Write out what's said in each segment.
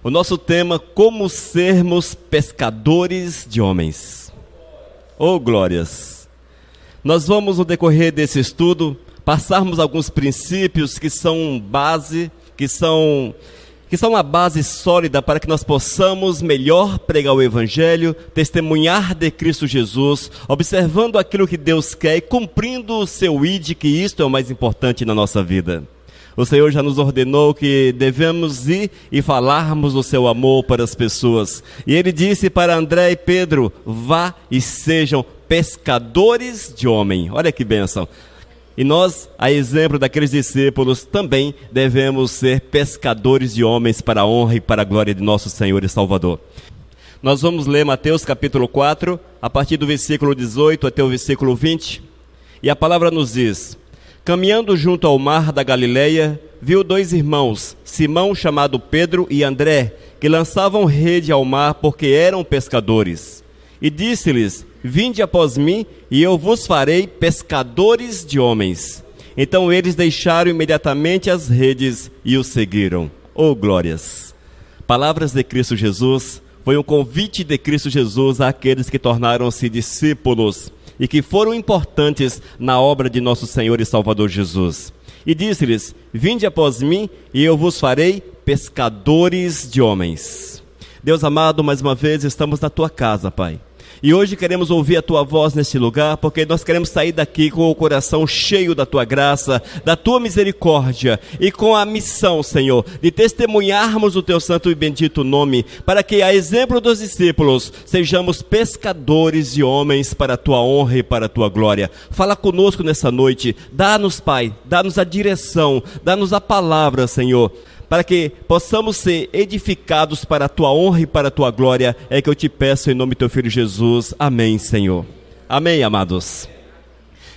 O nosso tema, como sermos pescadores de homens. Oh, glórias! Nós vamos, no decorrer desse estudo, passarmos alguns princípios que são base, que são uma base sólida para que nós possamos melhor pregar o Evangelho, testemunhar de Cristo Jesus, observando aquilo que Deus quer e cumprindo o seu ID, que isto é o mais importante na nossa vida. O Senhor já nos ordenou que devemos ir e falarmos do seu amor para as pessoas. E Ele disse para André e Pedro: vá e sejam pescadores de homem. Olha que bênção. E nós, a exemplo daqueles discípulos, também devemos ser pescadores de homens para a honra e para a glória de nosso Senhor e Salvador. Nós vamos ler Mateus capítulo 4, a partir do versículo 18 até o versículo 20. E a palavra nos diz: caminhando junto ao mar da Galileia, viu dois irmãos, Simão, chamado Pedro, e André, que lançavam rede ao mar porque eram pescadores. E disse-lhes: vinde após mim, e eu vos farei pescadores de homens. Então eles deixaram imediatamente as redes e o seguiram. Oh, glórias! Palavras de Cristo Jesus, foi um convite de Cristo Jesus àqueles que tornaram-se discípulos e que foram importantes na obra de nosso Senhor e Salvador Jesus. E disse-lhes: vinde após mim, e eu vos farei pescadores de homens. Deus amado, mais uma vez estamos na tua casa, Pai. E hoje queremos ouvir a tua voz neste lugar, porque nós queremos sair daqui com o coração cheio da tua graça, da tua misericórdia, e com a missão, Senhor, de testemunharmos o teu santo e bendito nome, para que, a exemplo dos discípulos, sejamos pescadores de homens para a tua honra e para a tua glória. Fala conosco nessa noite, dá-nos, Pai, dá-nos a direção, dá-nos a palavra, Senhor, para que possamos ser edificados para a tua honra e para a tua glória, é que eu te peço em nome do teu Filho Jesus. Amém, Senhor. Amém, amados.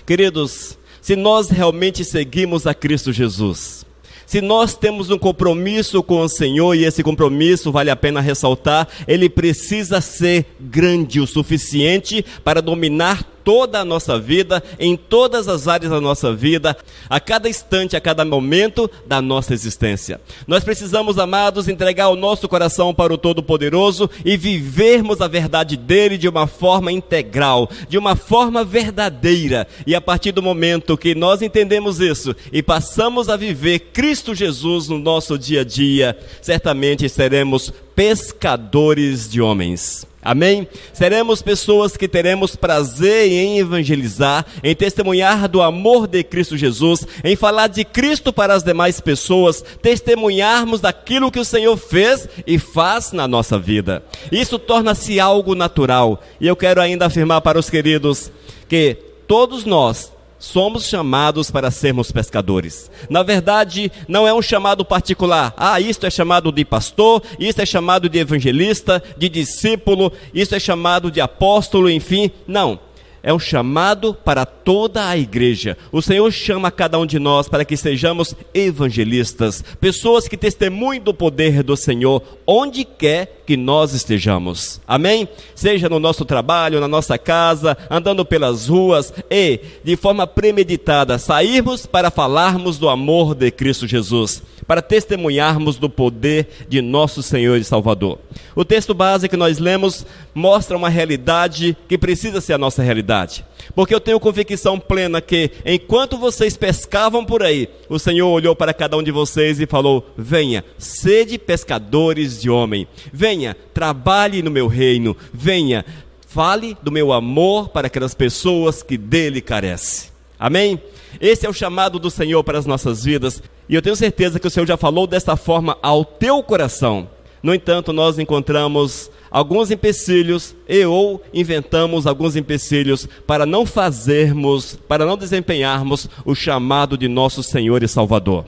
Queridos, se nós realmente seguimos a Cristo Jesus, se nós temos um compromisso com o Senhor, e esse compromisso, vale a pena ressaltar, ele precisa ser grande o suficiente para dominar toda a nossa vida, em todas as áreas da nossa vida, a cada instante, a cada momento da nossa existência. Nós precisamos, amados, entregar o nosso coração para o Todo-Poderoso e vivermos a verdade dele de uma forma integral, de uma forma verdadeira. E a partir do momento que nós entendemos isso e passamos a viver Cristo Jesus no nosso dia a dia, certamente seremos pescadores de homens. Amém? Seremos pessoas que teremos prazer em evangelizar, em testemunhar do amor de Cristo Jesus, em falar de Cristo para as demais pessoas, testemunharmos daquilo que o Senhor fez e faz na nossa vida. Isso torna-se algo natural. E eu quero ainda afirmar para os queridos que todos nós somos chamados para sermos pescadores. Na verdade, não é um chamado particular. Isto é chamado de pastor, isto é chamado de evangelista, de discípulo, isto é chamado de apóstolo, enfim. Não. É um chamado para toda a igreja. O Senhor chama cada um de nós para que sejamos evangelistas, pessoas que testemunhem do poder do Senhor, onde quer que nós estejamos. Amém? Seja no nosso trabalho, na nossa casa, andando pelas ruas e, de forma premeditada, sairmos para falarmos do amor de Cristo Jesus, para testemunharmos do poder de nosso Senhor e Salvador. O texto base que nós lemos mostra uma realidade que precisa ser a nossa realidade. Porque eu tenho convicção plena que, enquanto vocês pescavam por aí, o Senhor olhou para cada um de vocês e falou: venha, sede pescadores de homem. Venha, trabalhe no meu reino. Venha, fale do meu amor para aquelas pessoas que dele carecem. Amém? Esse é o chamado do Senhor para as nossas vidas. E eu tenho certeza que o Senhor já falou desta forma ao teu coração. No entanto, nós encontramos alguns empecilhos ou inventamos alguns empecilhos para não fazermos, para não desempenharmos o chamado de nosso Senhor e Salvador.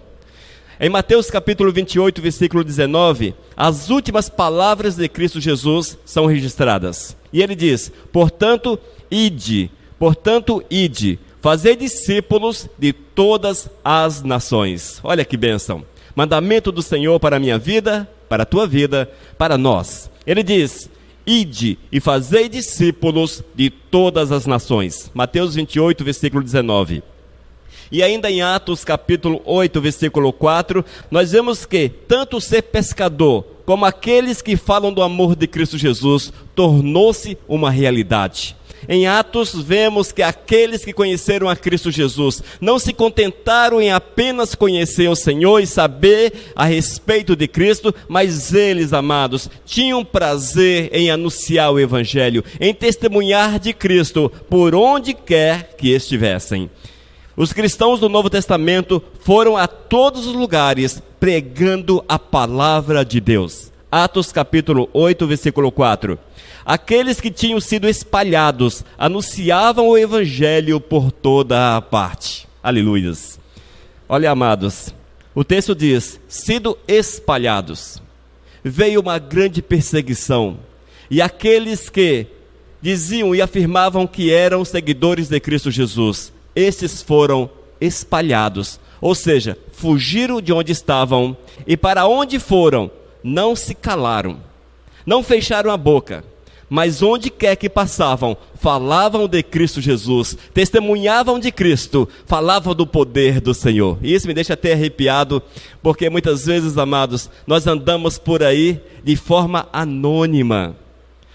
Em Mateus capítulo 28, versículo 19, as últimas palavras de Cristo Jesus são registradas. E ele diz: portanto, ide, fazei discípulos de todas as nações. Olha que bênção. Mandamento do Senhor para a minha vida, para a tua vida, para nós. Ele diz: ide e fazei discípulos de todas as nações. Mateus 28, versículo 19. E ainda em Atos capítulo 8, versículo 4, nós vemos que tanto ser pescador como aqueles que falam do amor de Cristo Jesus, tornou-se uma realidade. Em Atos, vemos que aqueles que conheceram a Cristo Jesus não se contentaram em apenas conhecer o Senhor e saber a respeito de Cristo, mas eles, amados, tinham prazer em anunciar o Evangelho, em testemunhar de Cristo por onde quer que estivessem. Os cristãos do Novo Testamento foram a todos os lugares pregando a palavra de Deus. Atos capítulo 8, versículo 4. Aqueles que tinham sido espalhados anunciavam o Evangelho por toda a parte. Aleluias. Olha, amados, o texto diz, sido espalhados. Veio uma grande perseguição. E aqueles que diziam e afirmavam que eram seguidores de Cristo Jesus, esses foram espalhados. Ou seja, fugiram de onde estavam e para onde foram, não se calaram, não fecharam a boca. Mas onde quer que passavam, falavam de Cristo Jesus, testemunhavam de Cristo, falavam do poder do Senhor. E isso me deixa até arrepiado, porque muitas vezes, amados, nós andamos por aí de forma anônima.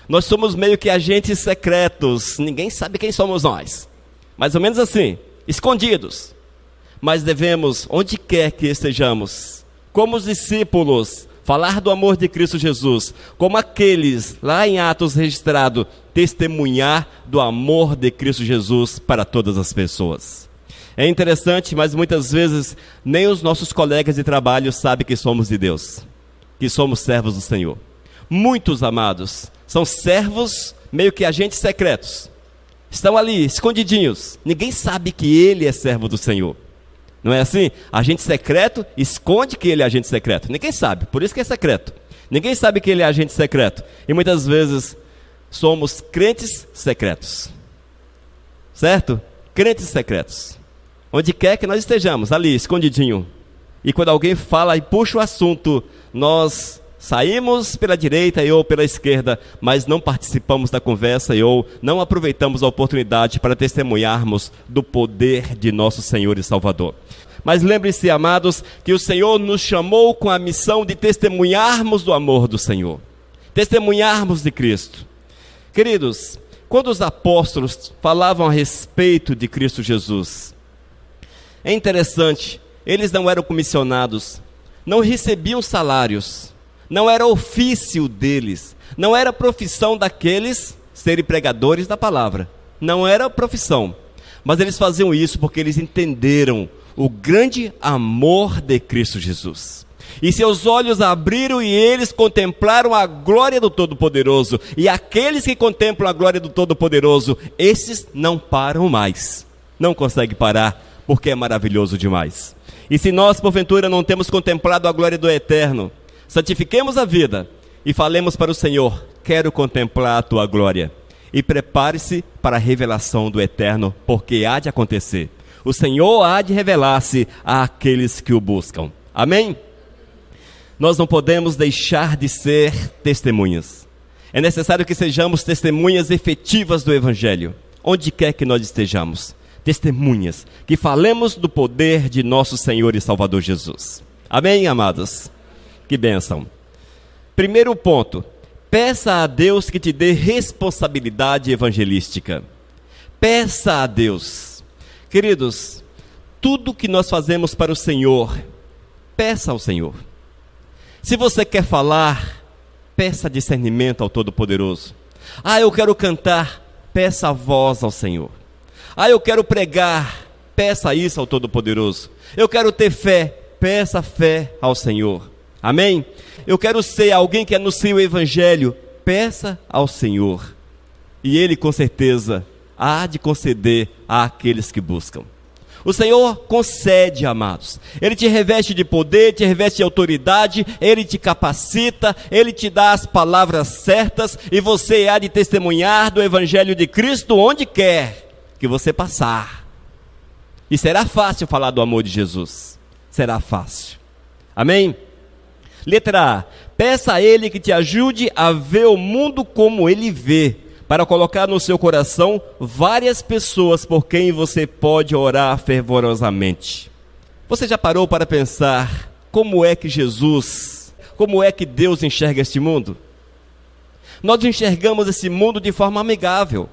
Nós somos meio que agentes secretos, ninguém sabe quem somos nós. Mais ou menos assim, escondidos. Mas devemos, onde quer que estejamos, como os discípulos, falar do amor de Cristo Jesus, como aqueles lá em Atos registrado, testemunhar do amor de Cristo Jesus para todas as pessoas. É interessante, mas muitas vezes nem os nossos colegas de trabalho sabem que somos de Deus, que somos servos do Senhor. Muitos, amados, são servos meio que agentes secretos, estão ali escondidinhos, ninguém sabe que ele é servo do Senhor. Não é assim? Agente secreto esconde que ele é agente secreto. Ninguém sabe, por isso que é secreto. Ninguém sabe que ele é agente secreto. E muitas vezes somos crentes secretos. Certo? Crentes secretos. Onde quer que nós estejamos, ali, escondidinho. E quando alguém fala e puxa o assunto, nós saímos pela direita ou pela esquerda, mas não participamos da conversa ou não aproveitamos a oportunidade para testemunharmos do poder de nosso Senhor e Salvador. Mas lembre-se, amados, que o Senhor nos chamou com a missão de testemunharmos do amor do Senhor, testemunharmos de Cristo. Queridos, quando os apóstolos falavam a respeito de Cristo Jesus, é interessante, eles não eram comissionados, não recebiam salários, não era ofício deles, não era profissão daqueles serem pregadores da palavra, não era profissão, mas eles faziam isso porque eles entenderam o grande amor de Cristo Jesus. E seus olhos abriram e eles contemplaram a glória do Todo-Poderoso. E aqueles que contemplam a glória do Todo-Poderoso, esses não param mais, não conseguem parar, porque é maravilhoso demais. E se nós, porventura, não temos contemplado a glória do Eterno, santifiquemos a vida e falemos para o Senhor, quero contemplar a tua glória. E prepare-se para a revelação do Eterno, porque há de acontecer. O Senhor há de revelar-se àqueles que o buscam. Amém? Nós não podemos deixar de ser testemunhas. É necessário que sejamos testemunhas efetivas do Evangelho, onde quer que nós estejamos. Testemunhas, que falemos do poder de nosso Senhor e Salvador Jesus. Amém, amados? Que bênção. Primeiro ponto, peça a Deus que te dê responsabilidade evangelística. Peça a Deus. Queridos, tudo que nós fazemos para o Senhor, peça ao Senhor. Se você quer falar, peça discernimento ao Todo-Poderoso. Eu quero cantar, peça a voz ao Senhor. Eu quero pregar, peça isso ao Todo-Poderoso. Eu quero ter fé, peça fé ao Senhor. Amém? Eu quero ser alguém que anuncia o Evangelho, peça ao Senhor. E Ele com certeza há de conceder àqueles que buscam. O Senhor concede, amados. Ele te reveste de poder, te reveste de autoridade, Ele te capacita, Ele te dá as palavras certas e você há de testemunhar do Evangelho de Cristo onde quer que você passar. E será fácil falar do amor de Jesus. Será fácil. Amém? Letra A. Peça a Ele que te ajude a ver o mundo como Ele vê, para colocar no seu coração várias pessoas por quem você pode orar fervorosamente. Você já parou para pensar como é que Jesus como é que Deus enxerga este mundo? Nós enxergamos esse mundo de forma amigável.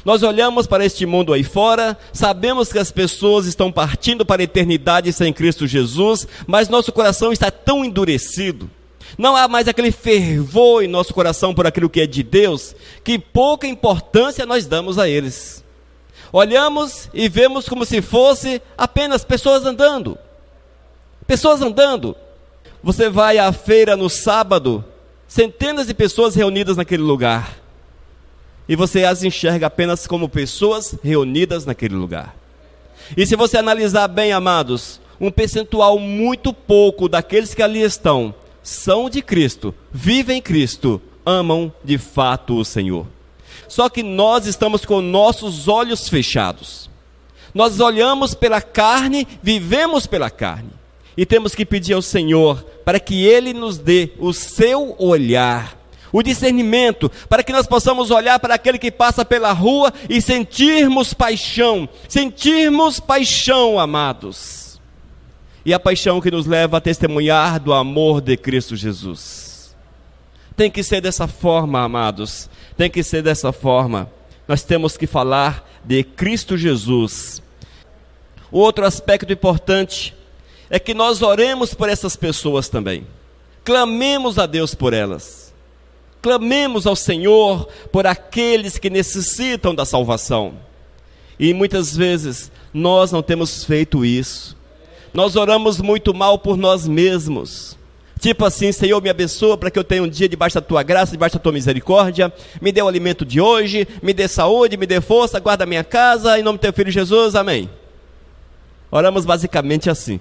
Nós olhamos para este mundo aí fora, sabemos que as pessoas estão partindo para a eternidade sem Cristo Jesus, mas nosso coração está tão endurecido, não há mais aquele fervor em nosso coração por aquilo que é de Deus, que pouca importância nós damos a eles. Olhamos e vemos como se fosse apenas pessoas andando. Pessoas andando. Você vai à feira no sábado, centenas de pessoas reunidas naquele lugar. E você as enxerga apenas como pessoas reunidas naquele lugar. E se você analisar bem, amados, um percentual muito pouco daqueles que ali estão, são de Cristo, vivem em Cristo, amam de fato o Senhor. Só que nós estamos com nossos olhos fechados. Nós olhamos pela carne, vivemos pela carne. E temos que pedir ao Senhor para que Ele nos dê o seu olhar, o discernimento, para que nós possamos olhar para aquele que passa pela rua e sentirmos paixão, amados. E a paixão que nos leva a testemunhar do amor de Cristo Jesus. Tem que ser dessa forma, amados, tem que ser dessa forma. Nós temos que falar de Cristo Jesus. O outro aspecto importante é que nós oremos por essas pessoas também. Clamemos a Deus por elas. Clamemos ao Senhor por aqueles que necessitam da salvação. E muitas vezes nós não temos feito isso. Nós oramos muito mal por nós mesmos. Tipo assim: Senhor, me abençoa para que eu tenha um dia debaixo da tua graça, debaixo da tua misericórdia. Me dê o alimento de hoje, me dê saúde, me dê força, guarda a minha casa, em nome do teu filho Jesus, amém. Oramos basicamente assim.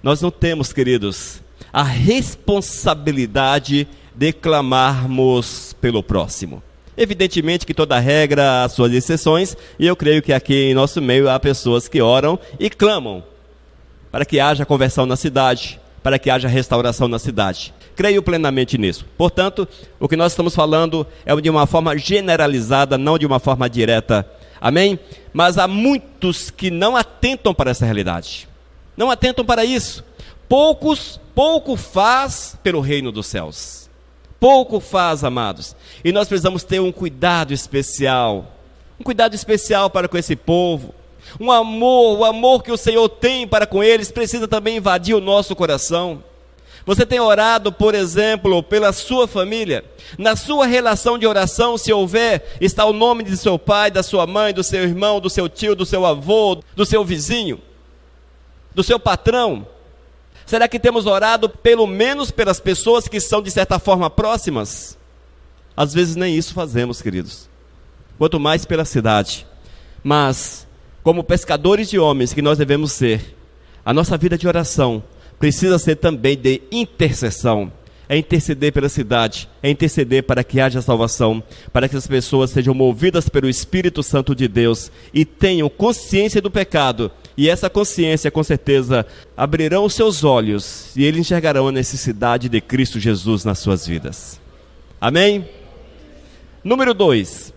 Nós não temos, queridos, a responsabilidade de clamarmos pelo próximo. Evidentemente que toda regra há suas exceções, e eu creio que aqui em nosso meio há pessoas que oram e clamam para que haja conversão na cidade, para que haja restauração na cidade. Creio plenamente nisso. Portanto, o que nós estamos falando é de uma forma generalizada, não de uma forma direta. Amém? Mas há muitos que não atentam para essa realidade. Não atentam para isso. Pouco faz pelo reino dos céus. Pouco faz, amados. E nós precisamos ter um cuidado especial. Um cuidado especial para com esse povo. O amor que o Senhor tem para com eles precisa também invadir o nosso coração. Você tem orado, por exemplo, pela sua família? Na sua relação de oração, se houver, está o nome do seu pai, da sua mãe, do seu irmão, do seu tio, do seu avô, do seu vizinho, do seu patrão? Será que temos orado pelo menos pelas pessoas que são de certa forma próximas? Às vezes nem isso fazemos, queridos. Quanto mais pela cidade. Mas, como pescadores de homens que nós devemos ser, a nossa vida de oração precisa ser também de intercessão. É interceder pela cidade, é interceder para que haja salvação, para que as pessoas sejam movidas pelo Espírito Santo de Deus e tenham consciência do pecado. E essa consciência, com certeza, abrirão os seus olhos e eles enxergarão a necessidade de Cristo Jesus nas suas vidas. Amém? Número 2.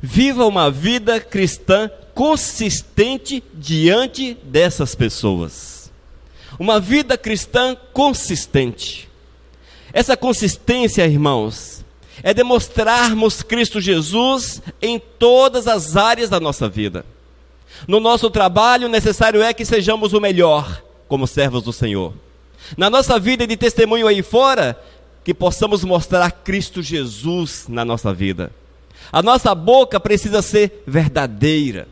Viva uma vida cristã consistente diante dessas pessoas. Uma vida cristã consistente. Essa consistência, irmãos, é demonstrarmos Cristo Jesus em todas as áreas da nossa vida. No nosso trabalho, necessário é que sejamos o melhor como servos do Senhor. Na nossa vida de testemunho aí fora, que possamos mostrar Cristo Jesus na nossa vida. A nossa boca precisa ser verdadeira.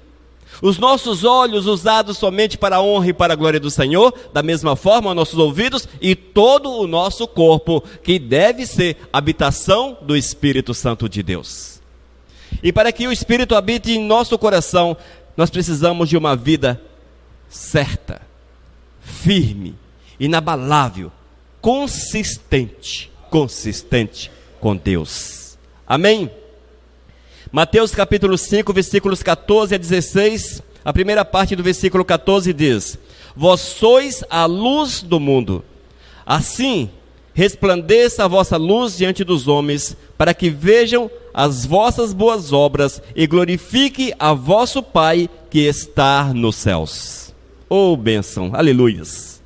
Os nossos olhos usados somente para a honra e para a glória do Senhor, da mesma forma nossos ouvidos e todo o nosso corpo, que deve ser habitação do Espírito Santo de Deus. E para que o Espírito habite em nosso coração, nós precisamos de uma vida certa, firme, inabalável, consistente com Deus. Amém? Mateus capítulo 5, versículos 14 a 16, a primeira parte do versículo 14 diz: Vós sois a luz do mundo, assim resplandeça a vossa luz diante dos homens, para que vejam as vossas boas obras e glorifique a vosso Pai que está nos céus. Oh, bênção, aleluias.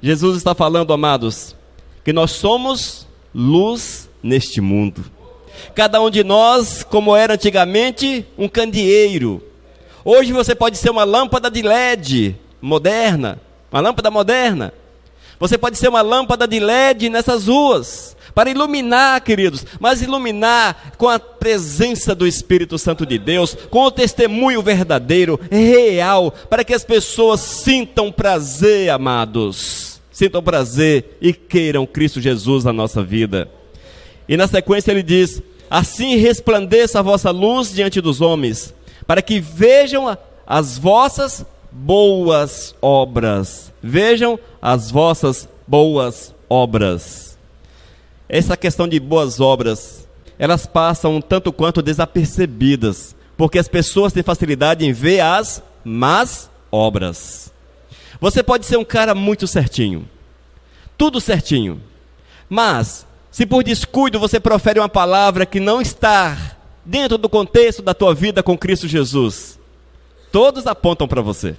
Jesus está falando, amados, que nós somos luz neste mundo. Cada um de nós, como era antigamente, um candeeiro. Hoje você pode ser uma lâmpada de LED moderna, uma lâmpada moderna. Você pode ser uma lâmpada de LED nessas ruas, para iluminar, queridos, mas iluminar com a presença do Espírito Santo de Deus, com o testemunho verdadeiro, real, para que as pessoas sintam prazer, amados, sintam prazer e queiram Cristo Jesus na nossa vida. E na sequência ele diz: assim resplandeça a vossa luz diante dos homens, para que vejam as vossas boas obras. Vejam as vossas boas obras. Essa questão de boas obras, elas passam tanto quanto desapercebidas, porque as pessoas têm facilidade em ver as más obras. Você pode ser um cara muito certinho, tudo certinho, mas se por descuido você profere uma palavra que não está dentro do contexto da tua vida com Cristo Jesus, todos apontam para você.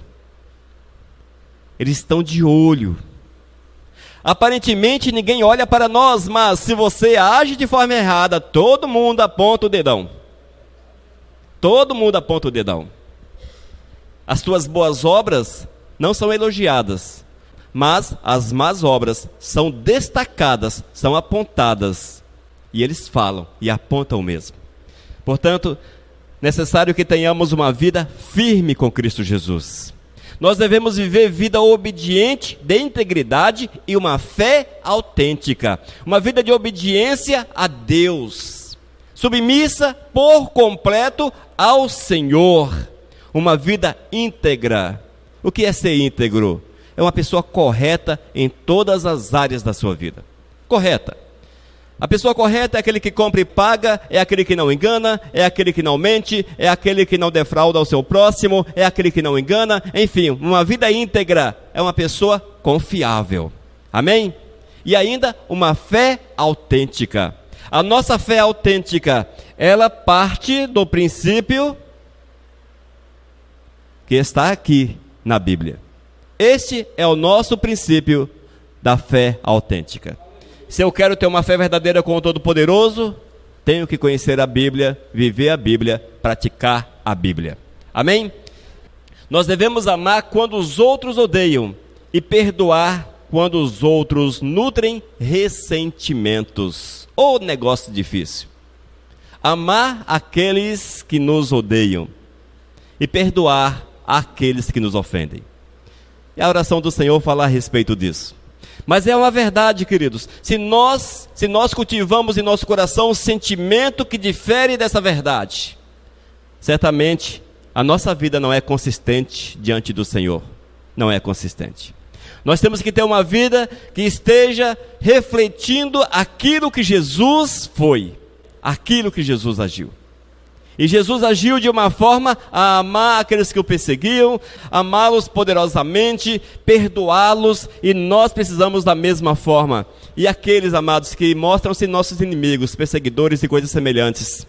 Eles estão de olho. Aparentemente ninguém olha para nós, mas se você age de forma errada, todo mundo aponta o dedão. Todo mundo aponta o dedão. As tuas boas obras não são elogiadas, mas as más obras são destacadas, são apontadas. E eles falam e apontam mesmo. Portanto, necessário que tenhamos uma vida firme com Cristo Jesus. Nós devemos viver vida obediente, de integridade e uma fé autêntica. Uma vida de obediência a Deus, submissa por completo ao Senhor. Uma vida íntegra. O que é ser íntegro? É uma pessoa correta em todas as áreas da sua vida. Correta. A pessoa correta é aquele que compra e paga, é aquele que não engana, é aquele que não mente, é aquele que não defrauda ao seu próximo, é aquele que não engana. Enfim, uma vida íntegra é uma pessoa confiável. Amém? E ainda uma fé autêntica. A nossa fé autêntica, ela parte do princípio que está aqui na Bíblia. Este é o nosso princípio da fé autêntica. Se eu quero ter uma fé verdadeira com o Todo-Poderoso, tenho que conhecer a Bíblia, viver a Bíblia, praticar a Bíblia. Amém? Nós devemos amar quando os outros odeiam e perdoar quando os outros nutrem ressentimentos. Ô negócio difícil. Amar aqueles que nos odeiam e perdoar aqueles que nos ofendem. E a oração do Senhor fala a respeito disso. Mas é uma verdade, queridos. Se nós cultivamos em nosso coração um sentimento que difere dessa verdade, certamente a nossa vida não é consistente diante do Senhor. Não é consistente. Nós temos que ter uma vida que esteja refletindo aquilo que Jesus foi, aquilo que Jesus agiu. E Jesus agiu de uma forma a amar aqueles que o perseguiam, amá-los poderosamente, perdoá-los, e nós precisamos da mesma forma. E aqueles, amados, que mostram-se nossos inimigos, perseguidores e coisas semelhantes,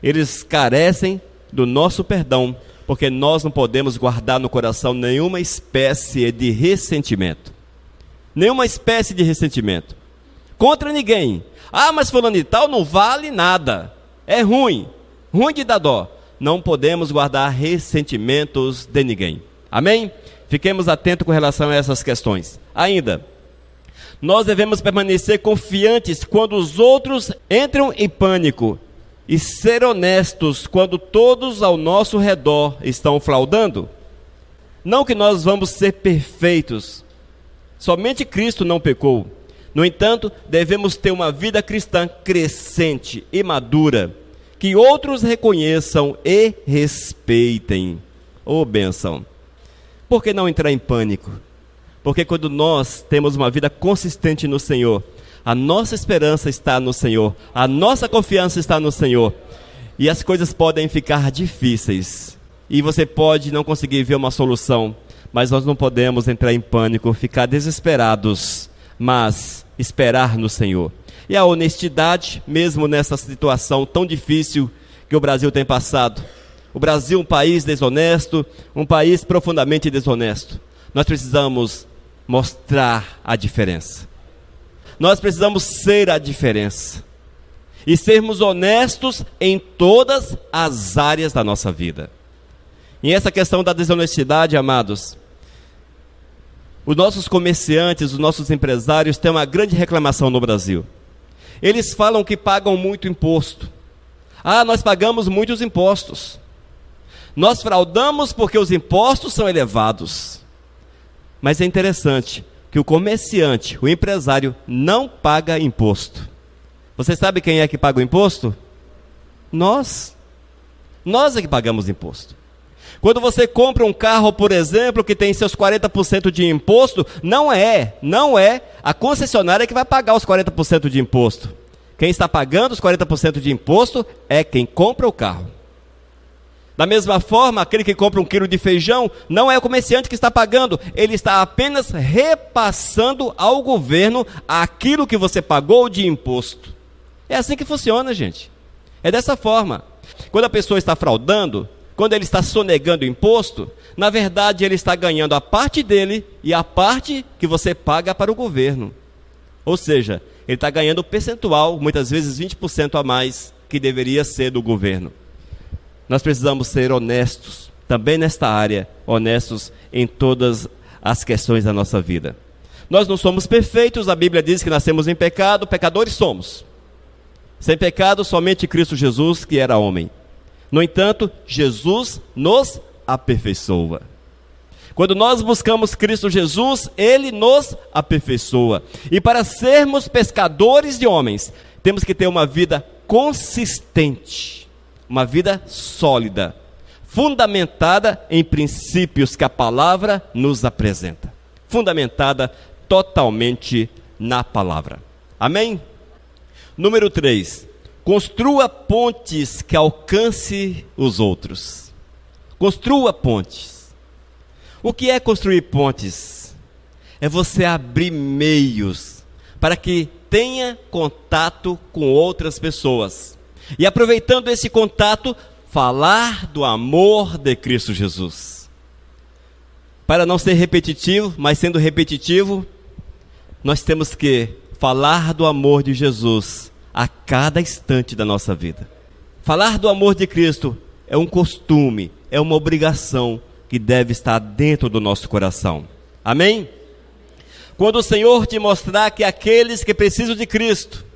eles carecem do nosso perdão, porque nós não podemos guardar no coração nenhuma espécie de ressentimento. Nenhuma espécie de ressentimento. Contra ninguém. Ah, mas fulano e tal não vale nada. É ruim. Ruim de dar dó. Não podemos guardar ressentimentos de ninguém. Amém? Fiquemos atentos com relação a essas questões. Ainda, nós devemos permanecer confiantes quando os outros entram em pânico e ser honestos quando todos ao nosso redor estão fraudando. Não que nós vamos ser perfeitos. Somente Cristo não pecou. No entanto, devemos ter uma vida cristã crescente e madura, que outros reconheçam e respeitem. Ô bênção! Por que não entrar em pânico? Porque quando nós temos uma vida consistente no Senhor, a nossa esperança está no Senhor, a nossa confiança está no Senhor, e as coisas podem ficar difíceis, e você pode não conseguir ver uma solução, mas nós não podemos entrar em pânico, ficar desesperados, mas esperar no Senhor. E a honestidade, mesmo nessa situação tão difícil que o Brasil tem passado. O Brasil, um país desonesto, um país profundamente desonesto. Nós precisamos mostrar a diferença. Nós precisamos ser a diferença e sermos honestos em todas as áreas da nossa vida. E essa questão da desonestidade, amados, os nossos comerciantes, os nossos empresários têm uma grande reclamação no Brasil. Eles falam que pagam muito imposto. Nós pagamos muitos impostos. Nós fraudamos porque os impostos são elevados. Mas é interessante que o comerciante, o empresário, não paga imposto. Você sabe quem é que paga o imposto? Nós. Nós é que pagamos imposto. Quando você compra um carro, por exemplo, que tem seus 40% de imposto, não é a concessionária que vai pagar os 40% de imposto. Quem está pagando os 40% de imposto é quem compra o carro. Da mesma forma, aquele que compra 1 quilo de feijão, não é o comerciante que está pagando, ele está apenas repassando ao governo aquilo que você pagou de imposto. É assim que funciona, gente. É dessa forma. Quando a pessoa está fraudando, quando ele está sonegando imposto, na verdade ele está ganhando a parte dele e a parte que você paga para o governo. Ou seja, ele está ganhando o percentual, muitas vezes 20% a mais, que deveria ser do governo. Nós precisamos ser honestos, também nesta área, honestos em todas as questões da nossa vida. Nós não somos perfeitos, a Bíblia diz que nascemos em pecado, pecadores somos. Sem pecado, somente Cristo Jesus, que era homem. No entanto, Jesus nos aperfeiçoa. Quando nós buscamos Cristo Jesus, Ele nos aperfeiçoa. E para sermos pescadores de homens, temos que ter uma vida consistente, uma vida sólida, fundamentada em princípios que a palavra nos apresenta. Fundamentada totalmente na palavra. Amém? Número 3. Construa pontes que alcance os outros. Construa pontes. O que é construir pontes? É você abrir meios para que tenha contato com outras pessoas. E aproveitando esse contato, falar do amor de Cristo Jesus. Para não ser repetitivo, mas sendo repetitivo, nós temos que falar do amor de Jesus a cada instante da nossa vida. Falar do amor de Cristo é um costume, é uma obrigação que deve estar dentro do nosso coração. Amém? Quando o Senhor te mostrar que aqueles que precisam de Cristo,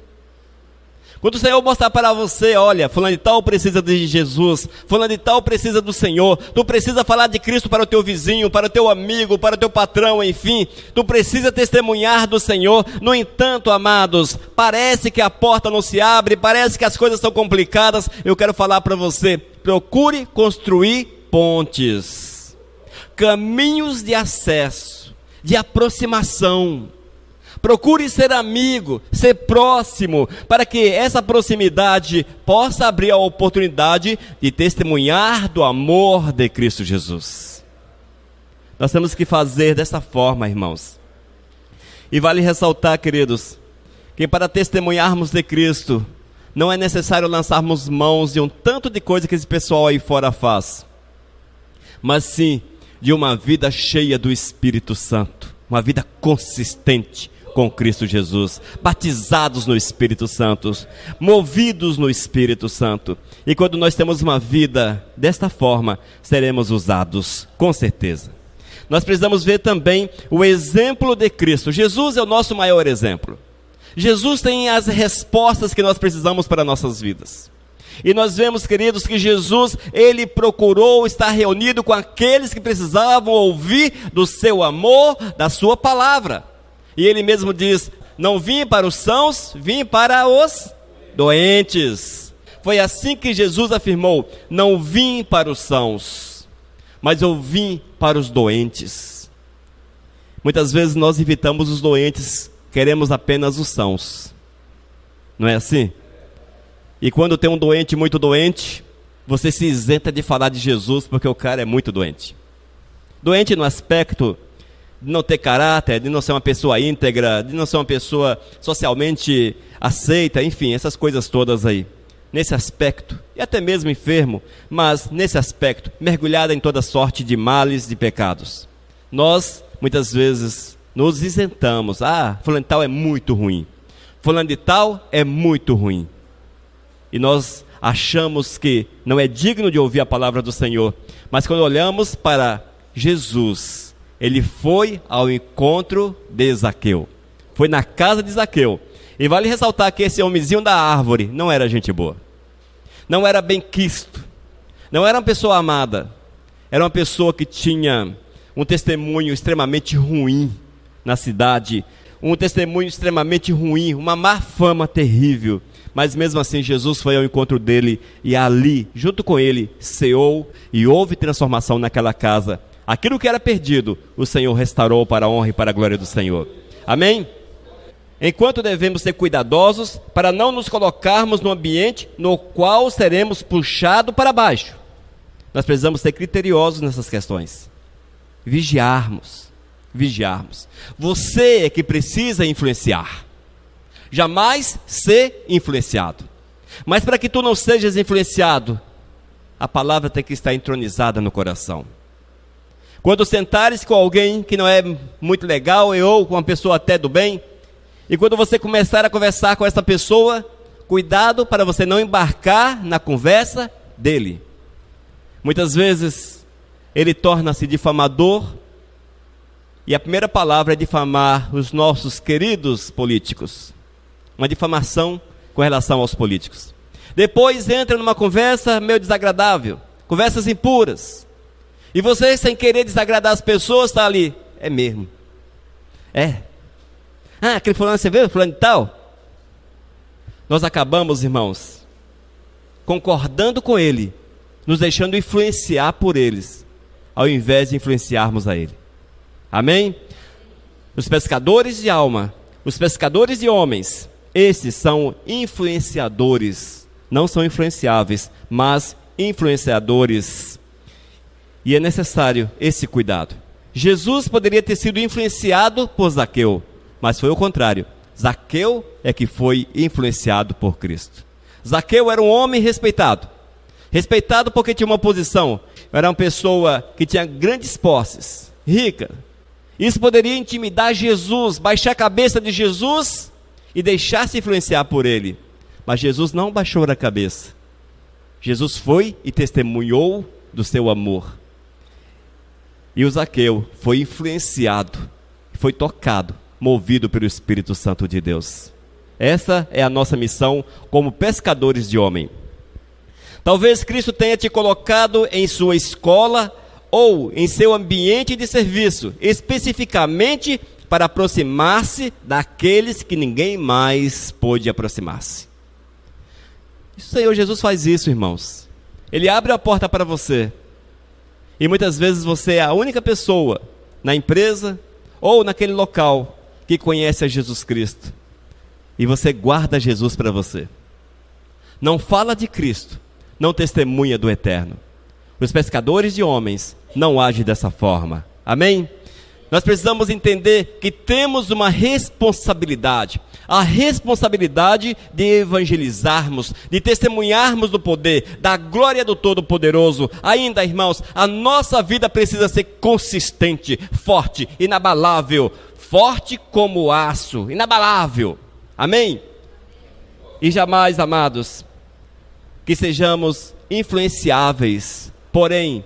quando o Senhor mostrar para você, olha, fulano de tal precisa de Jesus, fulano de tal precisa do Senhor, tu precisa falar de Cristo para o teu vizinho, para o teu amigo, para o teu patrão, enfim, tu precisa testemunhar do Senhor. No entanto, amados, parece que a porta não se abre, parece que as coisas estão complicadas. Eu quero falar para você, procure construir pontes, caminhos de acesso, de aproximação. Procure ser amigo, ser próximo, para que essa proximidade possa abrir a oportunidade de testemunhar do amor de Cristo Jesus. Nós temos que fazer dessa forma, irmãos. E vale ressaltar, queridos, que para testemunharmos de Cristo, não é necessário lançarmos mãos de um tanto de coisa que esse pessoal aí fora faz, mas sim de uma vida cheia do Espírito Santo, uma vida consistente com Cristo Jesus, batizados no Espírito Santo, movidos no Espírito Santo. E quando nós temos uma vida desta forma, seremos usados, com certeza. Nós precisamos ver também o exemplo de Cristo. Jesus é o nosso maior exemplo. Jesus tem as respostas que nós precisamos para nossas vidas. E nós vemos, queridos, que Jesus, ele procurou estar reunido com aqueles que precisavam ouvir do seu amor, da sua palavra. E ele mesmo diz, não vim para os sãos, vim para os doentes. Foi assim que Jesus afirmou, não vim para os sãos, mas eu vim para os doentes. Muitas vezes nós evitamos os doentes, queremos apenas os sãos. Não é assim? E quando tem um doente muito doente, você se isenta de falar de Jesus, porque o cara é muito doente. Doente no aspecto de não ter caráter, de não ser uma pessoa íntegra, de não ser uma pessoa socialmente aceita, enfim, essas coisas todas aí. Nesse aspecto, e até mesmo enfermo, mas nesse aspecto, mergulhada em toda sorte de males, de pecados. Nós, muitas vezes, nos isentamos. Fulano de tal é muito ruim. Fulano de tal é muito ruim. E nós achamos que não é digno de ouvir a palavra do Senhor. Mas quando olhamos para Jesus, ele foi ao encontro de Zaqueu. Foi na casa de Zaqueu. E vale ressaltar que esse homenzinho da árvore não era gente boa. Não era benquisto. Não era uma pessoa amada. Era uma pessoa que tinha um testemunho extremamente ruim na cidade. Um testemunho extremamente ruim, uma má fama terrível. Mas mesmo assim Jesus foi ao encontro dele e ali, junto com ele, ceou e houve transformação naquela casa. Aquilo que era perdido, o Senhor restaurou para a honra e para a glória do Senhor. Amém? Enquanto devemos ser cuidadosos para não nos colocarmos num ambiente no qual seremos puxados para baixo. Nós precisamos ser criteriosos nessas questões. Vigiarmos. Você é que precisa influenciar. Jamais ser influenciado. Mas para que tu não sejas influenciado, a palavra tem que estar entronizada no coração. Quando sentares com alguém que não é muito legal, ou com uma pessoa até do bem, e quando você começar a conversar com essa pessoa, cuidado para você não embarcar na conversa dele. Muitas vezes ele torna-se difamador, e a primeira palavra é difamar os nossos queridos políticos. Uma difamação com relação aos políticos. Depois entra numa conversa meio desagradável, conversas impuras. E você, sem querer desagradar as pessoas, está ali. É mesmo. Aquele fulano, você viu? Fulano de tal? Nós acabamos, irmãos, concordando com ele, nos deixando influenciar por eles, ao invés de influenciarmos a ele. Amém? Os pescadores de alma, os pescadores de homens, esses são influenciadores, não são influenciáveis, mas influenciadores. E é necessário esse cuidado. Jesus poderia ter sido influenciado por Zaqueu, mas foi o contrário. Zaqueu é que foi influenciado por Cristo. Zaqueu era um homem respeitado. Respeitado porque tinha uma posição. Era uma pessoa que tinha grandes posses, rica. Isso poderia intimidar Jesus, baixar a cabeça de Jesus e deixar-se influenciar por ele. Mas Jesus não baixou a cabeça. Jesus foi e testemunhou do seu amor. E o Zaqueu foi influenciado, foi tocado, movido pelo Espírito Santo de Deus. Essa é a nossa missão como pescadores de homem. Talvez Cristo tenha te colocado em sua escola ou em seu ambiente de serviço, especificamente para aproximar-se daqueles que ninguém mais pôde aproximar-se. O Senhor Jesus faz isso, irmãos. Ele abre a porta para você. E muitas vezes você é a única pessoa na empresa ou naquele local que conhece a Jesus Cristo. E você guarda Jesus para você. Não fala de Cristo, não testemunha do Eterno. Os pescadores de homens não agem dessa forma. Amém? Nós precisamos entender que temos uma responsabilidade. A responsabilidade de evangelizarmos, de testemunharmos do poder, da glória do Todo-Poderoso. Ainda, irmãos, a nossa vida precisa ser consistente, forte, inabalável. Forte como aço, inabalável. Amém? E jamais, amados, que sejamos influenciáveis, porém,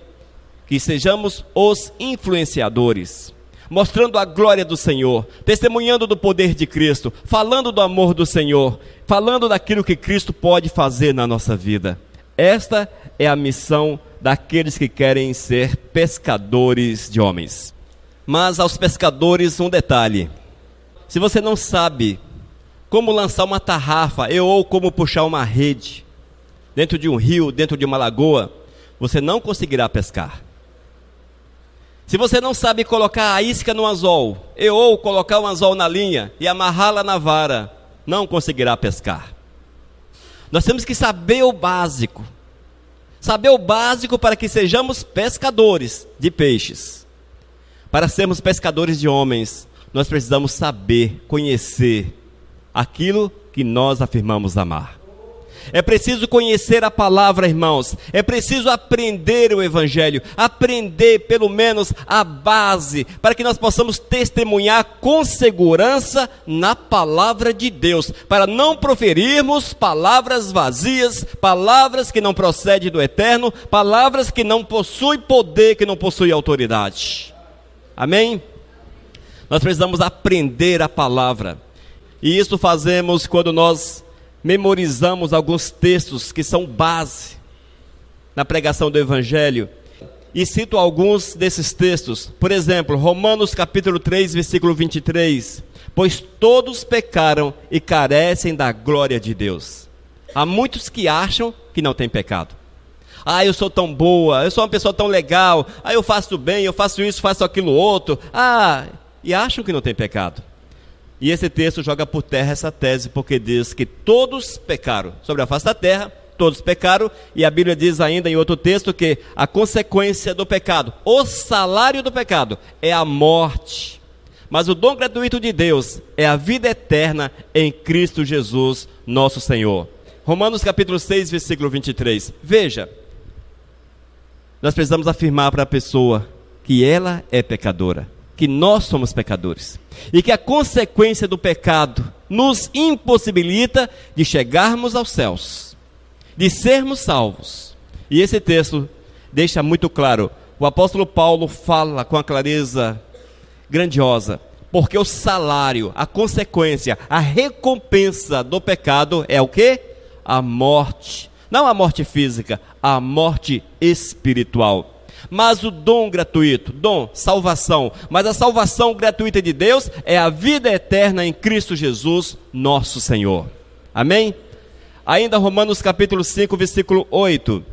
que sejamos os influenciadores, mostrando a glória do Senhor, testemunhando do poder de Cristo, falando do amor do Senhor, falando daquilo que Cristo pode fazer na nossa vida. Esta é a missão daqueles que querem ser pescadores de homens. Mas aos pescadores um detalhe: se você não sabe como lançar uma tarrafa ou como puxar uma rede dentro de um rio, dentro de uma lagoa, você não conseguirá pescar. Se você não sabe colocar a isca no anzol, ou colocar o anzol na linha e amarrá-la na vara, não conseguirá pescar. Nós temos que saber o básico. Saber o básico para que sejamos pescadores de peixes. Para sermos pescadores de homens, nós precisamos saber, conhecer aquilo que nós afirmamos amar. É preciso conhecer a palavra, irmãos. É preciso aprender o Evangelho, aprender pelo menos a base, para que nós possamos testemunhar com segurança na palavra de Deus, para não proferirmos palavras vazias, palavras que não procedem do Eterno, palavras que não possuem poder, que não possuem autoridade. Amém? Nós precisamos aprender a palavra. E isso fazemos quando nós memorizamos alguns textos que são base na pregação do Evangelho. E cito alguns desses textos. Por exemplo, Romanos capítulo 3, versículo 23. Pois todos pecaram e carecem da glória de Deus. Há muitos que acham que não têm pecado. Ah, eu sou tão boa, eu sou uma pessoa tão legal. Ah, eu faço bem, eu faço isso, faço aquilo outro. E acham que não tem pecado. E esse texto joga por terra essa tese, porque diz que todos pecaram. Sobre a face da terra, todos pecaram. E a Bíblia diz ainda em outro texto que a consequência do pecado, o salário do pecado, é a morte. Mas o dom gratuito de Deus é a vida eterna em Cristo Jesus, nosso Senhor. Romanos capítulo 6, versículo 23. Veja, nós precisamos afirmar para a pessoa que ela é pecadora, que nós somos pecadores, e que a consequência do pecado nos impossibilita de chegarmos aos céus, de sermos salvos. E esse texto deixa muito claro, o apóstolo Paulo fala com a clareza grandiosa, porque o salário, a consequência, a recompensa do pecado é o quê? A morte. Não a morte física, a morte espiritual. Mas o dom gratuito, salvação, mas a salvação gratuita de Deus é a vida eterna em Cristo Jesus, nosso Senhor. Amém? Ainda Romanos capítulo 5, versículo 8.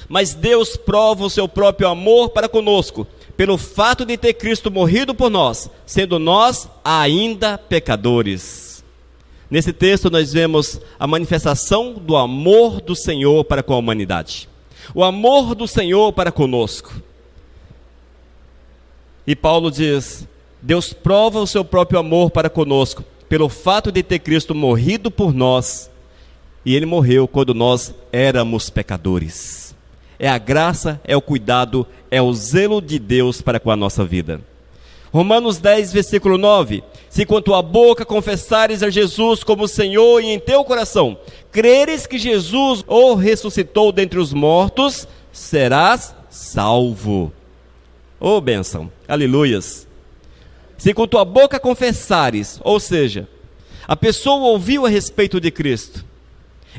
Mas Deus prova o seu próprio amor para conosco, pelo fato de ter Cristo morrido por nós, sendo nós ainda pecadores. Nesse texto nós vemos a manifestação do amor do Senhor para com a humanidade. O amor do Senhor para conosco. E Paulo diz, Deus prova o seu próprio amor para conosco, pelo fato de ter Cristo morrido por nós, e Ele morreu quando nós éramos pecadores. É a graça, é o cuidado, é o zelo de Deus para com a nossa vida. Romanos 10, versículo 9. Se com tua boca confessares a Jesus como Senhor e em teu coração creres que Jesus o ressuscitou dentre os mortos, serás salvo. Oh, bênção, aleluias. Se com tua boca confessares, ou seja, a pessoa ouviu a respeito de Cristo,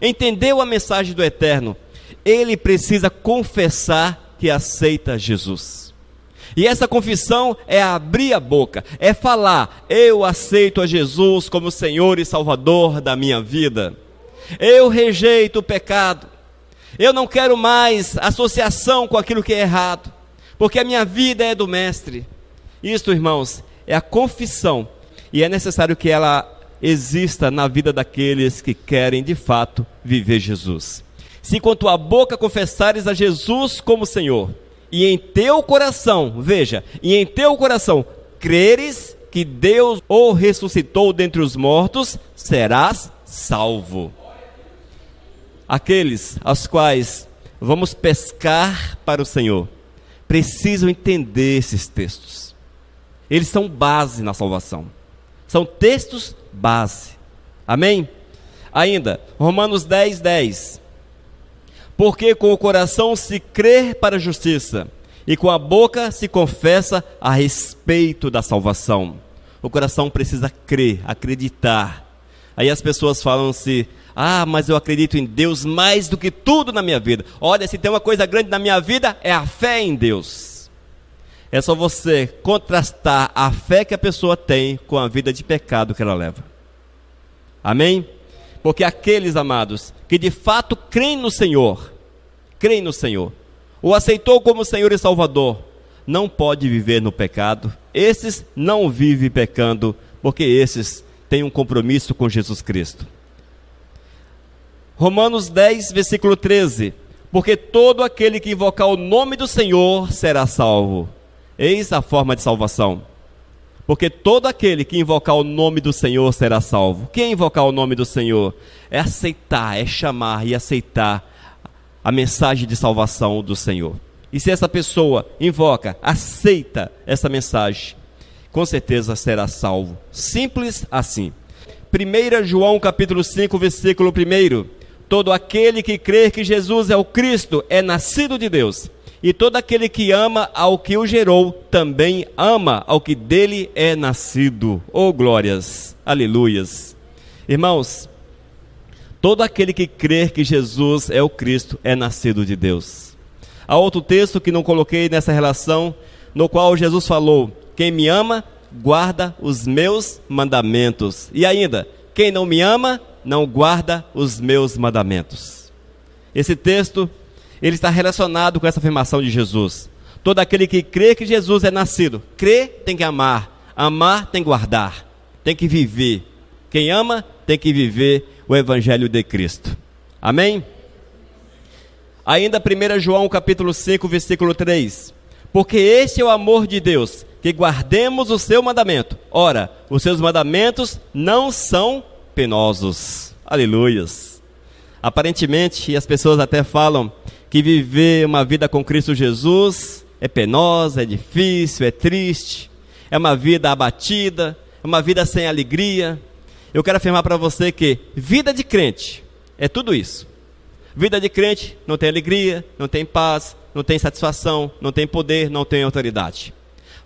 entendeu a mensagem do Eterno, ele precisa confessar que aceita Jesus. E essa confissão é abrir a boca, é falar, eu aceito a Jesus como Senhor e Salvador da minha vida. Eu rejeito o pecado. Eu não quero mais associação com aquilo que é errado, porque a minha vida é do Mestre. Isto, irmãos, é a confissão, e é necessário que ela exista na vida daqueles que querem de fato viver Jesus. Se com tua boca confessares a Jesus como Senhor, e em teu coração, veja, e em teu coração creres que Deus o ressuscitou dentre os mortos, serás salvo. Aqueles aos quais vamos pescar para o Senhor, precisam entender esses textos. Eles são base na salvação. São textos base. Amém? Ainda, Romanos 10, 10. Porque com o coração se crê para a justiça, e com a boca se confessa a respeito da salvação. O coração precisa crer, acreditar. Aí as pessoas falam assim, mas eu acredito em Deus mais do que tudo na minha vida. Olha, se tem uma coisa grande na minha vida, é a fé em Deus. É só você contrastar a fé que a pessoa tem com a vida de pecado que ela leva. Amém? Porque aqueles, amados, que de fato creem no Senhor, o aceitou como Senhor e Salvador, não pode viver no pecado. Esses não vivem pecando, porque esses têm um compromisso com Jesus Cristo. Romanos 10, versículo 13. Porque todo aquele que invocar o nome do Senhor será salvo. Eis a forma de salvação. Porque todo aquele que invocar o nome do Senhor será salvo. Quem invocar o nome do Senhor é aceitar, é chamar e aceitar a mensagem de salvação do Senhor. E se essa pessoa invoca, aceita essa mensagem, com certeza será salvo. Simples assim. 1 João capítulo 5, versículo 1. Todo aquele que crer que Jesus é o Cristo é nascido de Deus. E todo aquele que ama ao que o gerou, também ama ao que dele é nascido. Oh, glórias, aleluias. Irmãos, todo aquele que crer que Jesus é o Cristo é nascido de Deus. Há outro texto que não coloquei nessa relação, no qual Jesus falou: quem me ama, guarda os meus mandamentos. E ainda, quem não me ama, não guarda os meus mandamentos. Esse texto, ele está relacionado com essa afirmação de Jesus. Todo aquele que crê que Jesus é nascido, crer tem que amar, amar tem que guardar, tem que viver. Quem ama tem que viver o Evangelho de Cristo. Amém? Ainda 1 João capítulo 5, versículo 3. Porque este é o amor de Deus, que guardemos o seu mandamento. Ora, os seus mandamentos não são penosos. Aleluias. Aparentemente, as pessoas até falam que viver uma vida com Cristo Jesus é penosa, é difícil, é triste, é uma vida abatida, é uma vida sem alegria. Eu quero afirmar para você que vida de crente é tudo isso. Vida de crente não tem alegria, não tem paz, não tem satisfação, não tem poder, não tem autoridade.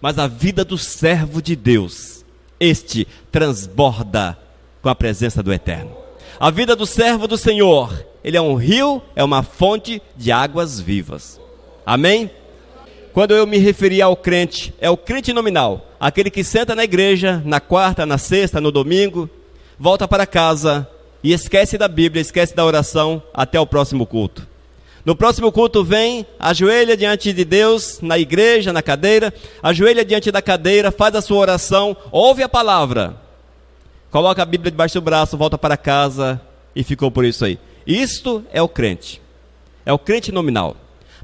Mas a vida do servo de Deus, este transborda com a presença do Eterno. A vida do servo do Senhor, ele é um rio, é uma fonte de águas vivas. Amém? Quando eu me referi ao crente, é o crente nominal, aquele que senta na igreja, na quarta, na sexta, no domingo, volta para casa e esquece da Bíblia, esquece da oração até o próximo culto. No próximo culto vem, ajoelha diante de Deus, na igreja, na cadeira, ajoelha diante da cadeira, faz a sua oração, ouve a palavra, coloca a Bíblia debaixo do braço, volta para casa e ficou por isso aí. Isto é o crente nominal.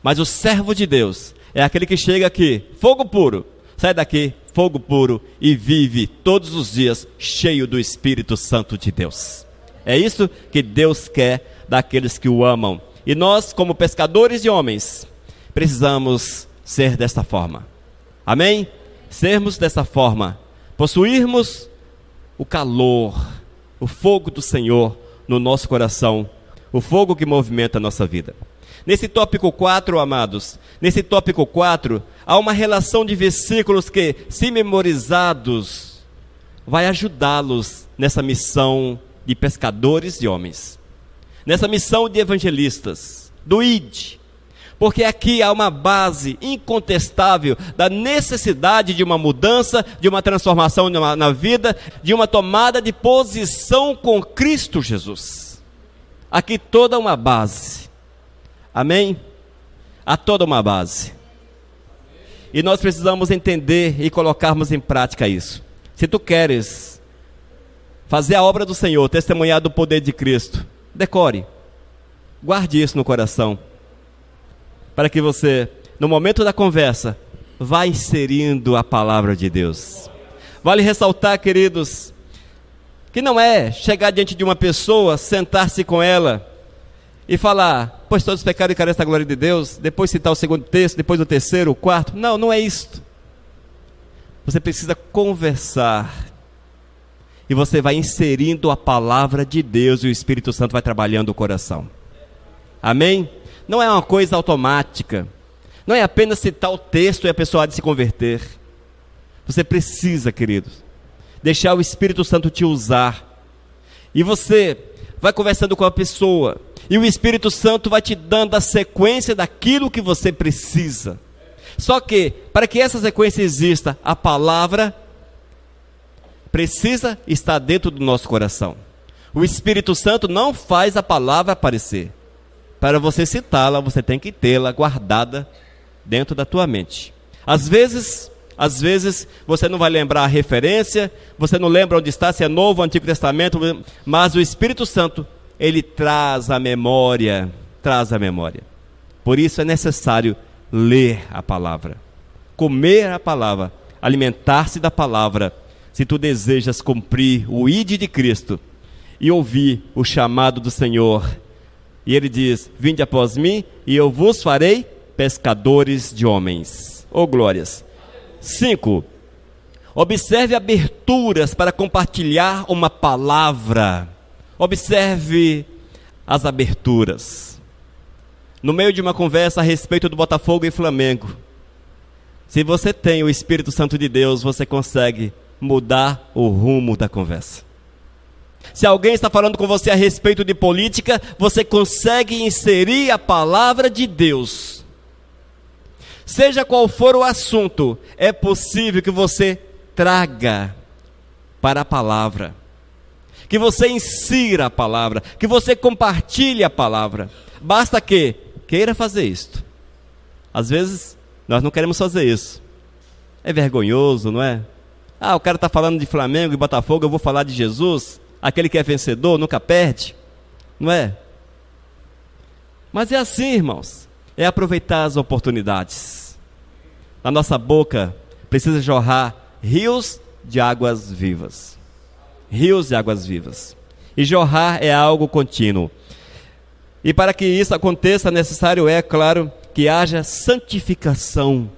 Mas o servo de Deus é aquele que chega aqui, fogo puro, sai daqui, fogo puro, e vive todos os dias cheio do Espírito Santo de Deus. É isso que Deus quer daqueles que o amam. E nós, como pescadores de homens, precisamos ser desta forma. Amém? Sermos dessa forma, possuirmos o calor, o fogo do Senhor no nosso coração, o fogo que movimenta a nossa vida. Nesse tópico 4, amados, nesse tópico 4, há uma relação de versículos que, se memorizados, vai ajudá-los nessa missão de pescadores de homens, nessa missão de evangelistas, do ID. Porque aqui há uma base incontestável da necessidade de uma mudança, de uma transformação na vida, de uma tomada de posição com Cristo Jesus. Aqui toda uma base. Amém? Há toda uma base. E nós precisamos entender e colocarmos em prática isso. Se tu queres fazer a obra do Senhor, testemunhar do poder de Cristo, decore, guarde isso no coração, para que você, no momento da conversa, vá inserindo a palavra de Deus. Vale ressaltar, queridos, que não é chegar diante de uma pessoa, sentar-se com ela e falar, pois todos pecaram e carecem da glória de Deus, depois citar o segundo texto, depois o terceiro, o quarto. Não, não é isto. Você precisa conversar, e você vai inserindo a palavra de Deus, e o Espírito Santo vai trabalhando o coração. Amém? Não é uma coisa automática, não é apenas citar o texto e a pessoa há de se converter. Você precisa, queridos, deixar o Espírito Santo te usar, e você vai conversando com a pessoa, e o Espírito Santo vai te dando a sequência daquilo que você precisa. Só que, para que essa sequência exista, a palavra precisa estar dentro do nosso coração. O Espírito Santo não faz a palavra aparecer. Para você citá-la, você tem que tê-la guardada dentro da tua mente. Às vezes você não vai lembrar a referência, você não lembra onde está, se é Novo ou Antigo Testamento, mas o Espírito Santo, ele traz a memória. Por isso é necessário ler a palavra, comer a palavra, alimentar-se da palavra, se tu desejas cumprir o ide de Cristo e ouvir o chamado do Senhor. E ele diz: vinde após mim e eu vos farei pescadores de homens. Oh, glórias! 5. Observe aberturas para compartilhar uma palavra. Observe as aberturas. No meio de uma conversa a respeito do Botafogo e Flamengo, se você tem o Espírito Santo de Deus, você consegue mudar o rumo da conversa. Se alguém está falando com você a respeito de política, você consegue inserir a palavra de Deus. Seja qual for o assunto, é possível que você traga para a palavra, que você insira a palavra, que você compartilhe a palavra. Basta que queira fazer isto. Às vezes nós não queremos fazer isso. É vergonhoso, não é? O cara está falando de Flamengo e Botafogo, eu vou falar de Jesus, aquele que é vencedor, nunca perde, não é? Mas é assim, irmãos, é aproveitar as oportunidades. Na nossa boca precisa jorrar rios de águas vivas. Rios de águas vivas. E jorrar é algo contínuo. E para que isso aconteça, necessário é, claro, que haja santificação,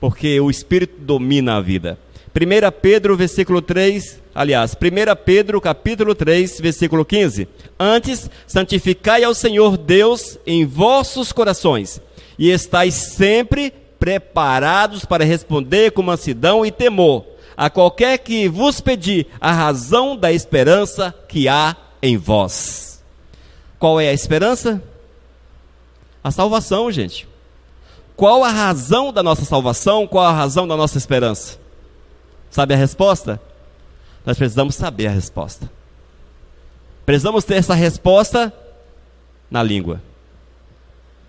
porque o Espírito domina a vida. 1 Pedro, versículo 3, aliás, 1 Pedro, capítulo 3, versículo 15. Antes, santificai ao Senhor Deus em vossos corações, e estais sempre preparados para responder com mansidão e temor a qualquer que vos pedir a razão da esperança que há em vós. Qual é a esperança? A salvação, gente. Qual a razão da nossa salvação? Qual a razão da nossa esperança? Sabe a resposta? Nós precisamos saber a resposta. Precisamos ter essa resposta na língua.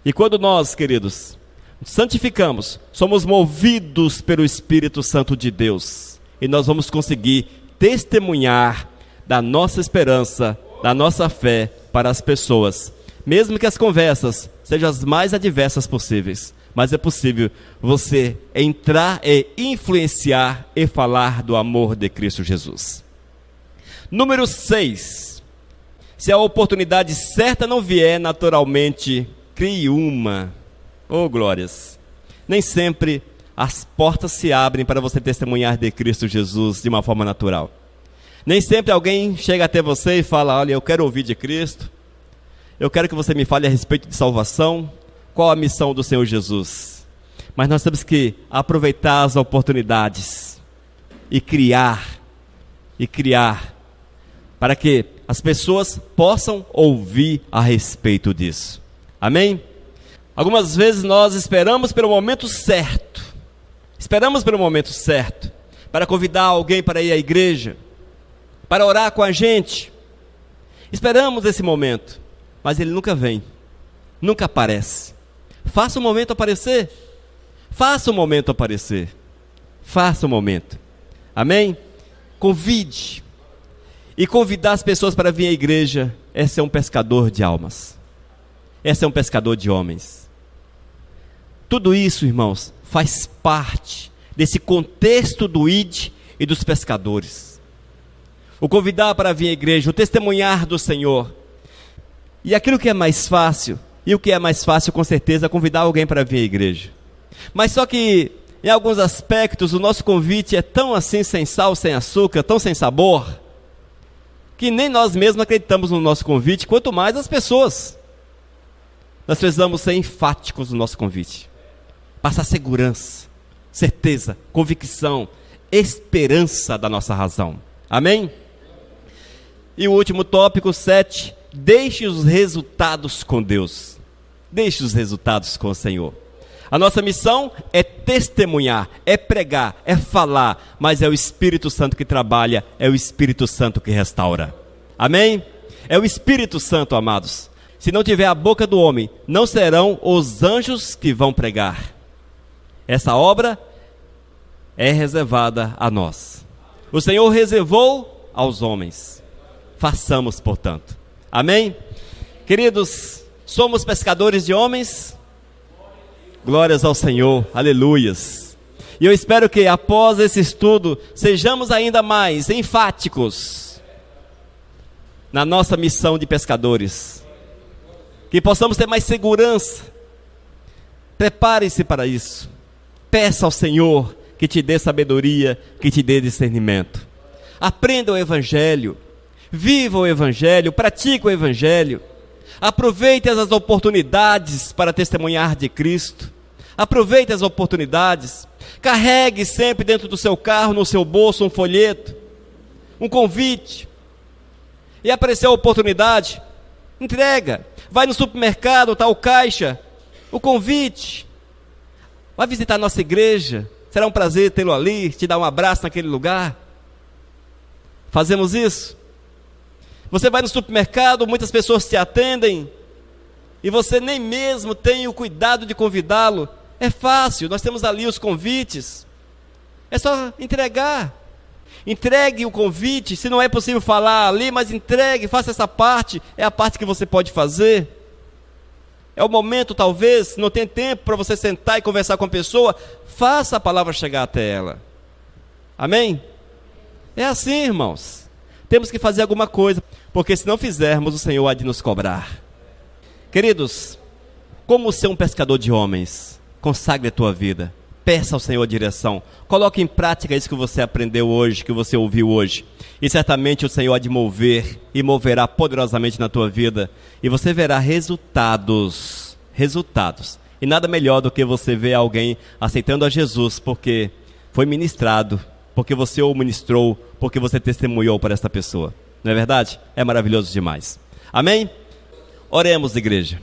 E quando nós, queridos, santificamos, somos movidos pelo Espírito Santo de Deus, e nós vamos conseguir testemunhar da nossa esperança, da nossa fé para as pessoas, mesmo que as conversas sejam as mais adversas possíveis. Mas é possível você entrar e influenciar e falar do amor de Cristo Jesus. Número 6. Se a oportunidade certa não vier, naturalmente, crie uma. Oh, glórias! Nem sempre as portas se abrem para você testemunhar de Cristo Jesus de uma forma natural. Nem sempre alguém chega até você e fala: olha, eu quero ouvir de Cristo, eu quero que você me fale a respeito de salvação. Qual a missão do Senhor Jesus? Mas nós temos que aproveitar as oportunidades e criar, para que as pessoas possam ouvir a respeito disso. Amém? Algumas vezes nós esperamos pelo momento certo, para convidar alguém para ir à igreja, para orar com a gente. Esperamos esse momento, mas ele nunca vem, nunca aparece. Faça o momento aparecer. Faça o momento. Amém? Convide. E convidar as pessoas para vir à igreja é ser um pescador de almas. É ser um pescador de homens. Tudo isso, irmãos, faz parte desse contexto do ID e dos pescadores. O convidar para vir à igreja, o testemunhar do Senhor. E aquilo que é mais fácil, e o que é mais fácil, com certeza, é convidar alguém para vir à igreja. Mas só que, em alguns aspectos, o nosso convite é tão assim, sem sal, sem açúcar, tão sem sabor, que nem nós mesmos acreditamos no nosso convite, quanto mais as pessoas. Nós precisamos ser enfáticos no nosso convite. Passar segurança, certeza, convicção, esperança da nossa razão. Amém? E o último tópico, 7. Deixe os resultados com Deus. Deixe os resultados com o Senhor. A nossa missão é testemunhar, é pregar, é falar, mas é o Espírito Santo que trabalha, é o Espírito Santo que restaura. Amém? É o Espírito Santo, amados. Se não tiver a boca do homem, não serão os anjos que vão pregar. Essa obra é reservada a nós. O Senhor reservou aos homens. Façamos, portanto. Amém? Queridos, somos pescadores de homens? Glórias ao Senhor, aleluias. E eu espero que após esse estudo, sejamos ainda mais enfáticos na nossa missão de pescadores. Que possamos ter mais segurança. Prepare-se para isso. Peça ao Senhor que te dê sabedoria, que te dê discernimento. Aprenda o Evangelho. Viva o Evangelho, pratique o Evangelho. Aproveite as oportunidades para testemunhar de Cristo. Aproveite as oportunidades. Carregue sempre dentro do seu carro, no seu bolso, um folheto, um convite. E apareceu a oportunidade, entrega. Vai no supermercado, está o caixa, o convite. Vai visitar a nossa igreja. Será um prazer tê-lo ali, te dar um abraço naquele lugar. Fazemos isso? Você vai no supermercado, muitas pessoas te atendem, e você nem mesmo tem o cuidado de convidá-lo. É fácil, nós temos ali os convites. É só entregar. Entregue o convite, se não é possível falar ali, mas entregue, faça essa parte, é a parte que você pode fazer. É o momento, talvez, não tem tempo para você sentar e conversar com a pessoa, faça a palavra chegar até ela. Amém? É assim, irmãos. Temos que fazer alguma coisa, porque se não fizermos, o Senhor há de nos cobrar. Queridos, como ser um pescador de homens? Consagre a tua vida. Peça ao Senhor a direção. Coloque em prática isso que você aprendeu hoje, que você ouviu hoje. E certamente o Senhor há de mover e moverá poderosamente na tua vida. E você verá resultados. Resultados. E nada melhor do que você ver alguém aceitando a Jesus porque foi ministrado, porque você o ministrou, porque você testemunhou para esta pessoa. Não é verdade? É maravilhoso demais. Amém? Oremos, igreja.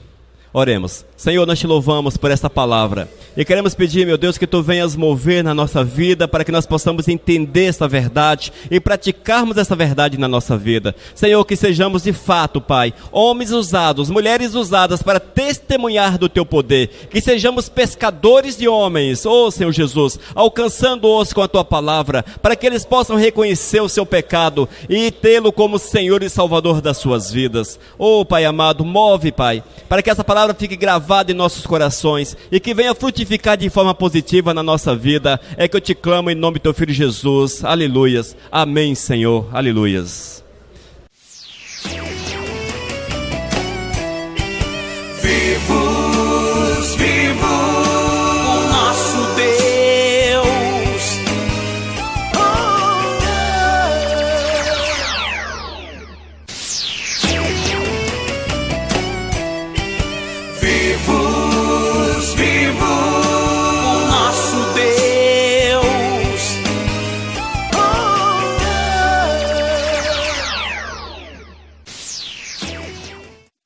Oremos. Senhor, nós te louvamos por esta palavra. E queremos pedir, meu Deus, que tu venhas mover na nossa vida para que nós possamos entender essa verdade e praticarmos essa verdade na nossa vida. Senhor, que sejamos de fato, Pai, homens usados, mulheres usadas para testemunhar do teu poder. Que sejamos pescadores de homens, oh Senhor Jesus, alcançando-os com a tua palavra, para que eles possam reconhecer o seu pecado e tê-lo como Senhor e Salvador das suas vidas. Oh Pai amado, move, Pai, para que essa palavra fique gravada em nossos corações e que venha frutificar de forma positiva na nossa vida. É que eu te clamo em nome do teu Filho Jesus. Aleluias. Amém, Senhor. Aleluias. Vivos, vivos, o nosso Deus. Vivos, vivos, o nosso Deus.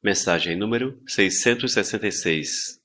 Mensagem número 666.